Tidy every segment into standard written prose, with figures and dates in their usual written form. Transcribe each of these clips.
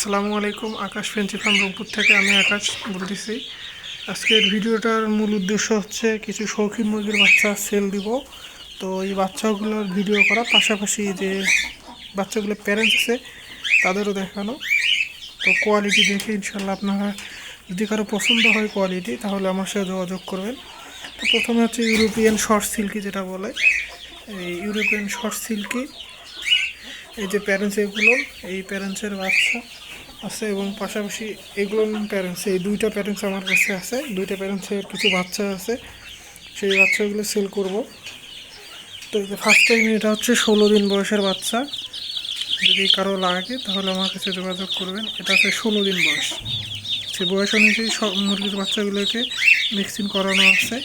আসসালামু আলাইকুম। আকাশ fancy farm Rangpur থেকে আমি আকাশ বলতেছি। আজকের ভিডিওটার মূল উদ্দেশ্য হচ্ছে কিছু শৌখিন মুরগির বাচ্চা সেল দিব। তো এই বাচ্চাগুলোর ভিডিও করা, পাশাপাশি যে বাচ্চাগুলো প্যারেন্টস আছে তাদেরও দেখানো। তো কোয়ালিটি দেখে ইনশাল্লাহ আপনারা যদি কারো পছন্দ হয় কোয়ালিটি, তাহলে আমার সাথে যোগাযোগ করবেন। তো প্রথমে হচ্ছে ইউরোপিয়ান শর্ট সিল্কি, যেটা বলে এই ইউরোপিয়ান শর্ট সিল্কি। এই যে প্যারেন্টস, এগুলো এই প্যারেন্টসের বাচ্চা আছে এবং পাশাপাশি এগুলো প্যারেন্টস, এই দুইটা প্যারেন্টস আমার কাছে আছে। দুইটা প্যারেন্টসের কিছু বাচ্চা আছে, সেই বাচ্চাগুলো সেল করব। তো এই যে ফার্স্ট টাইম, এটা হচ্ছে 16 দিন বয়সের বাচ্চা। যদি কারো লাগে তাহলে আমার কাছে যোগাযোগ করবেন। এটা হচ্ছে 16 দিন বয়স। সে বয়স অনুযায়ী সব মুরগির বাচ্চাগুলোকে ভ্যাকসিন করানো আছে।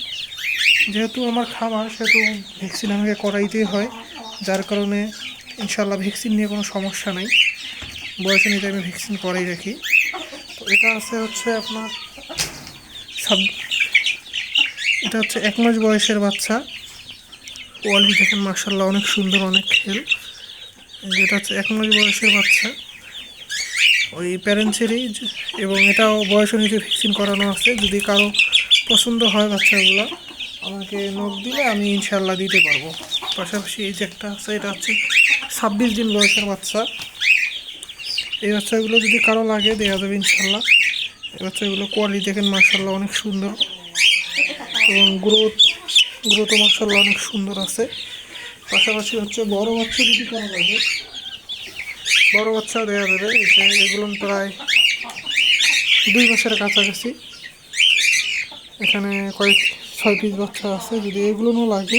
যেহেতু আমার খামার, সেহেতু ভ্যাকসিন আমাকে করাইতেই হয়, যার কারণে ইনশাল্লাহ ভ্যাকসিন নিয়ে কোনো সমস্যা নাই। বয়স অনুযায়ী আমি ভ্যাকসিন করাই রাখি। তো এটা হচ্ছে আপনার এটা হচ্ছে 1 মাস বয়সের বাচ্চা। কোয়ালিটি দেখেন মার্শাল্লাহ, অনেক সুন্দর, অনেক খেল। যেটা হচ্ছে 1 মাস বয়সের বাচ্চা, ওই প্যারেন্টসেরই, এবং এটাও বয়স অনুযায়ী ভ্যাকসিন করানো আছে। যদি কারো পছন্দ হয় বাচ্চাগুলো, আমাকে নক দিলে আমি ইনশাল্লাহ দিতে পারবো। পাশাপাশি এই যে একটা আছে, এটা হচ্ছে 26 দিন বয়সের বাচ্চা। এই বাচ্চাগুলো যদি কারো লাগে দেওয়া যাবে ইনশাল্লাহ। এই বাচ্চাগুলো কোয়ালিটি দেখেন মার্শাল্লাহ, অনেক সুন্দর, এবং গ্রোথও মার্শাল্লাহ অনেক সুন্দর আছে। পাশাপাশি হচ্ছে বড় বাচ্চা যদি কারো লাগে, বড় বাচ্চা দেওয়া যাবে। এই যে এগুলো প্রায় 2 মাসের কাছাকাছি। এখানে 6 পিস বাচ্চা আছে, যদি এগুলোও লাগে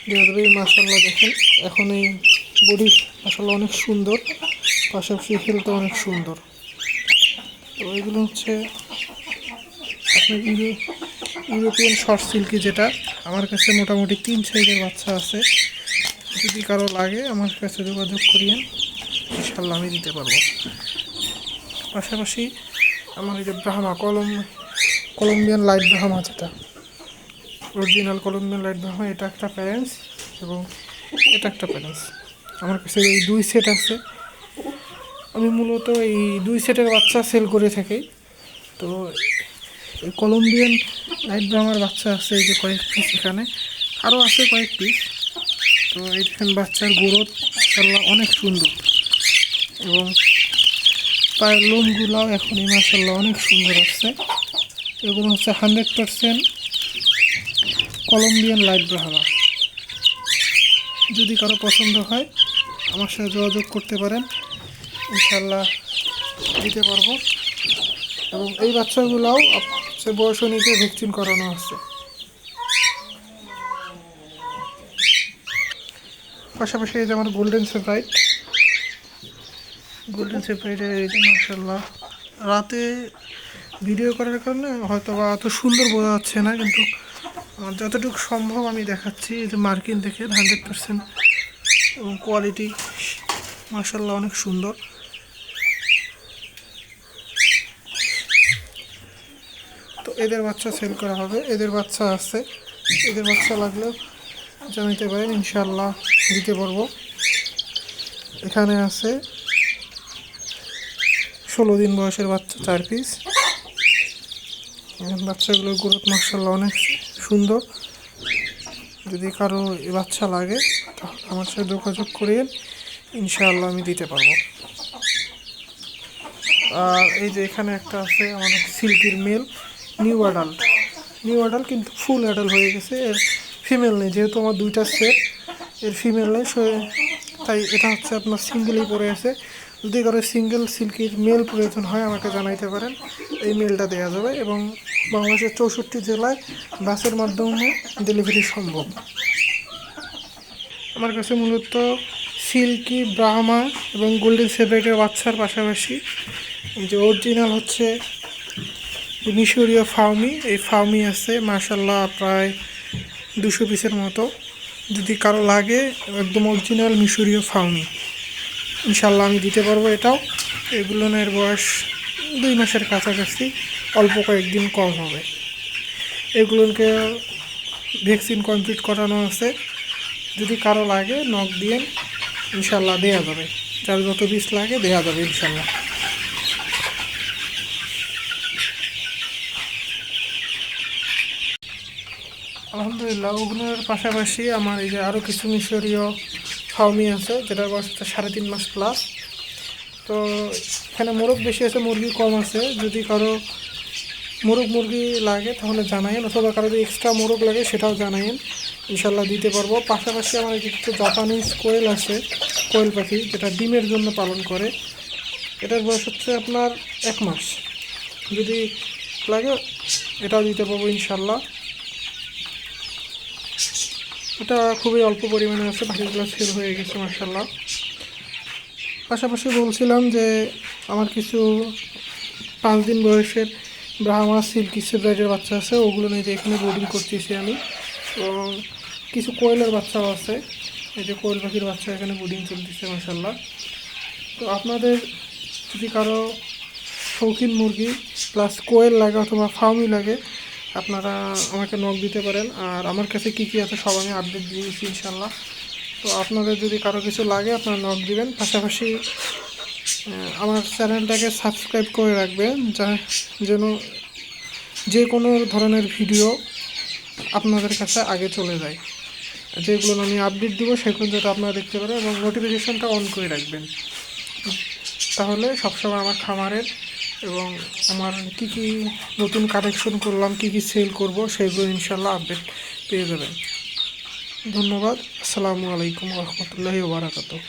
দেওয়া যাবে। মার্শাল্লাহ দেখেন, এখন এই বডি মার্শাল্লাহ অনেক সুন্দর, পাশাপাশি হেলথও অনেক সুন্দর। তো এগুলো হচ্ছে আপনার ইউরোপিয়ান শর্ট সিল্কি, যেটা আমার কাছে মোটামুটি 3 সাইজের বাচ্চা আছে। যদি কারো লাগে আমার কাছে যোগাযোগ করিয়েন, ইনশাল্লাহ আমি দিতে পারবো। পাশাপাশি আমার এই যে ব্রাহ্মা, কলম্বিয়ান লাইট ব্রাহ্মা, যেটা অরিজিনাল কলম্বিয়ান লাইট ব্রাহ্মা, এটা একটা প্যারেন্টস এবং এটা একটা প্যারেন্টস। আমার কাছে এই 2 সেট আছে। আমি মূলত এই 2 সেটের বাচ্চা সেল করে থাকি। তো এই কলম্বিয়ান লাইট ব্রাহ্মার বাচ্চা আছে এই যে কয়েক পিস, এখানে আরও আছে কয়েক পিস। তো এইখানে বাচ্চার গ্রোথ মাশাআল্লাহ অনেক সুন্দর, এবং পায়ের লোমগুলাও এখনই মাশাআল্লাহ অনেক সুন্দর আসছে। এগুলো হচ্ছে 100% কলম্বিয়ান লাইট ব্রাহ্মা। যদি কারো পছন্দ হয় আমার সাথে যোগাযোগ করতে পারেন, ইনশাল্লাহ দিতে পারবো। এবং এই বাচ্চাগুলোও সে বয়স অনুযায়ী ভ্যাকসিন করানো আছে। পাশাপাশি এই যে আমার গোল্ডেন সেপারেটের এই যে মাশাআল্লাহ, রাতে ভিডিও করার কারণে হয়তো বা অত সুন্দর বোঝা যাচ্ছে না, কিন্তু আমার যতটুকু সম্ভব আমি দেখাচ্ছি। এই যে মার্কিন দেখে 100%, এবং কোয়ালিটি মাশাআল্লাহ অনেক সুন্দর। তো এদের বাচ্চা সেল করা হবে, এদের বাচ্চা আছে, এদের বাচ্চা লাগলেও জানাতে পারেন, ইনশাআল্লাহ দিতে পারবো। এখানে আছে 16 দিন বয়সের বাচ্চা 4 পিস। বাচ্চাগুলোর গ্রোথ মাশাআল্লাহ অনেক সুন্দর। যদি কারো এই বাচ্চা লাগে তাহলে আমার সাথে যোগাযোগ করিয়ে ইনশাআল্লাহ আমি দিতে পারবো। আর এই যে এখানে একটা আছে আমাদের সিল্কির মেল, নিউ অ্যাডাল্ট, কিন্তু ফুল অ্যাডাল্ট হয়ে গেছে। এর ফিমেল নেই, যেহেতু আমার 2টা সেট, এর ফিমেল নেই, তাই এটা হচ্ছে আপনার সিঙ্গেলই পড়ে আছে। যদি কারো সিঙ্গেল সিল্কির মেল প্রয়োজন হয় আমাকে জানাইতে পারেন, এই মেলটা দেওয়া যাবে। এবং বাংলাদেশের 64 জেলায় বাসের মাধ্যমে ডেলিভারি সম্ভব। আমার কাছে মূলত সিল্কি, ব্রাহ্মা এবং গোল্ডেন সেপারেটের বাচ্চার পাশাপাশি এই যে অরিজিনাল হচ্ছে মিশরীয় ফাউমি, এই ফাউমি আছে মাশাআল্লাহ প্রায় 200 পিসের মতো। যদি কারো লাগে একদম অরিজিনাল মিশরীয় ফাউমি, ইনশাল্লাহ আমি দিতে পারবো। এটাও এগুলোর বয়স 2 মাসের কাছাকাছি, অল্প কয়েকদিন কম হবে। এগুলোকে ভ্যাকসিন কমপ্লিট করানো আছে। যদি কারো লাগে নক দিয়ে ইনশাল্লাহ দেওয়া যাবে, যার যত পিস লাগে দেওয়া যাবে ইনশাল্লাহ। আলহামদুলিল্লাহ, ওগুলোর পাশাপাশি আমার এই যে আরও কিছু মিশরীয় ফার্মি আছে, যেটার বয়স হচ্ছে 3.5 মাস প্লাস। তো এখানে মোরগ বেশি আছে, মুরগি কম আছে। যদি কারো মোরগ মুরগি লাগে তাহলে জানাইন, অথবা কারো যদি এক্সট্রা মোরগ লাগে সেটাও জানাইন, ইনশাল্লাহ দিতে পারবো। পাশাপাশি আমার এই যে কিছু জাপানিজ কোয়েল আছে, কোয়েল পাখি, যেটা ডিমের জন্য পালন করে। এটার বয়স হচ্ছে আপনার 1 মাস। যদি লাগে এটাও দিতে পারবো ইনশাল্লাহ। এটা খুবই অল্প পরিমাণে আছে, বাকিগুলো সেল হয়ে গেছে মার্শাল্লাহ। পাশাপাশি বলছিলাম যে আমার কিছু 5 দিন বয়সের ব্রাহ্মা সিল্কি সিব্রাইডের বাচ্চা আছে, ওগুলো নিয়ে যে এখানে বোর্ডিং করতেছি আমি। এবং কিছু কোয়েলের বাচ্চাও আছে, এই যে কোয়েল পাখির বাচ্চা এখানে বোর্ডিং চলতেছে মার্শাল্লাহ। তো আপনাদের যদি কারো শৌখিন মুরগি প্লাস কোয়েল লাগে অথবা ফার্মি লাগে, আপনারা আমাকে নক দিতে পারেন। আর আমার কাছে কী কী আছে সব আমি আপডেট দিয়ে দিচ্ছি ইনশাল্লাহ। তো আপনাদের যদি কারো কিছু লাগে আপনারা নক দিবেন। পাশাপাশি আমার চ্যানেলটাকে সাবস্ক্রাইব করে রাখবেন, যেন যে কোনো ধরনের ভিডিও আপনাদের কাছে আগে চলে যায়। যেগুলো আমি আপডেট দিব সেগুলো যাতে আপনারা দেখতে পারেন, এবং নোটিফিকেশনটা অন করে রাখবেন। তাহলে সবসময় আমার খামারের এবং আমার কী কী নতুন কালেকশন করলাম, কী কী সেল করব, সেগুলো ইনশাল্লাহ আপডেট পেয়ে যাবেন। ধন্যবাদ। আসসালামু আলাইকুম ওয়া রাহমাতুল্লাহি ওয়া বারাকাতুহু।